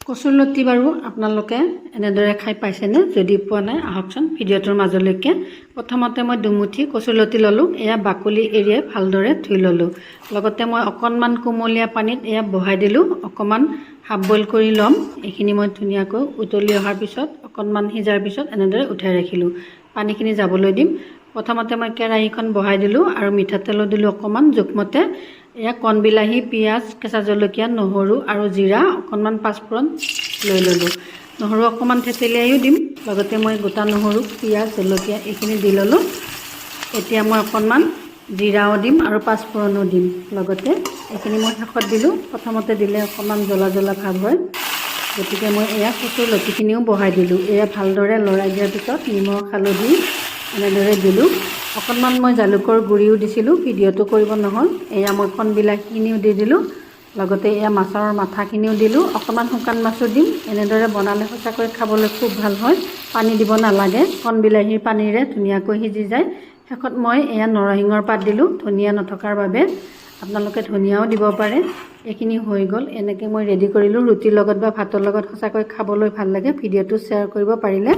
কচুলতি বাৰু আপোনালোকে এনেদৰে খাই পাইছেনে? যদি পোৱা নাই আহকচোন ভিডিঅ'টোৰ মাজলৈকে। প্ৰথমতে মই দুমুঠি কচুলতি ল'লোঁ। এয়া বাকলি এৰিয়াই ভালদৰে ধুই ল'লোঁ। লগতে মই অকণমান কুমলীয়া পানীত এয়া বহাই দিলোঁ। অকণমান হাফ বইল কৰি ল'ম। এইখিনি মই ধুনীয়াকৈ উতলি অহাৰ পিছত অকণমান সিজাৰ পিছত এনেদৰে উঠাই ৰাখিলোঁ। পানীখিনি যাবলৈ দিম। প্ৰথমতে মই কেৰাহীখন বহাই দিলোঁ আৰু মিঠাতেলো দিলোঁ অকণমান জোখমতে। এয়া কণ বিলাহী, পিঁয়াজ, কেঁচা জলকীয়া, নহৰু আৰু জিৰা, অকণমান পাঁচফোৰণ লৈ ল'লোঁ। নহৰু অকণমান থেতেলিয়াইও দিম। লগতে মই গোটা নহৰু, পিঁয়াজ, জলকীয়া এইখিনি দি ল'লোঁ। এতিয়া মই অকণমান জিৰাও দিম আৰু পাঁচফোৰণো দিম। লগতে এইখিনি মই শেষত দিলোঁ। প্ৰথমতে দিলে অকণমান জ্বলা জ্বলা ভাৱ হয়, গতিকে মই এয়া কচুৰ লতিখিনিও বহাই দিলোঁ। এয়া ভালদৰে লৰাই দিয়াৰ পিছত নিমখ, হালধি এনেদৰে দিলোঁ। অকণমান মই জালুকৰ গুড়িও দিছিলোঁ, ভিডিঅ'টো কৰিব নহ'ল। এয়া মই কণ বিলাহীখিনিও দি দিলোঁ। লগতে এয়া মাছৰ মাথাখিনিও দিলোঁ। অকণমান শুকান মাছো দিম। এনেদৰে বনালে সঁচাকৈ খাবলৈ খুব ভাল হয়। পানী দিব নালাগে, কণ বিলাহীৰ পানীৰে ধুনীয়াকৈ সিজি যায়। শেষত মই এয়া নৰসিংহৰ পাত দিলোঁ, ধনিয়া নথকাৰ বাবে। আপোনালোকে ধনিয়াও দিব পাৰে। এইখিনি হৈ গ'ল। এনেকৈ মই ৰেডি কৰিলোঁ। ৰুটিৰ লগত বা ভাতৰ লগত সঁচাকৈ খাবলৈ ভাল লাগে। ভিডিঅ'টো শ্বেয়াৰ কৰিব পাৰিলে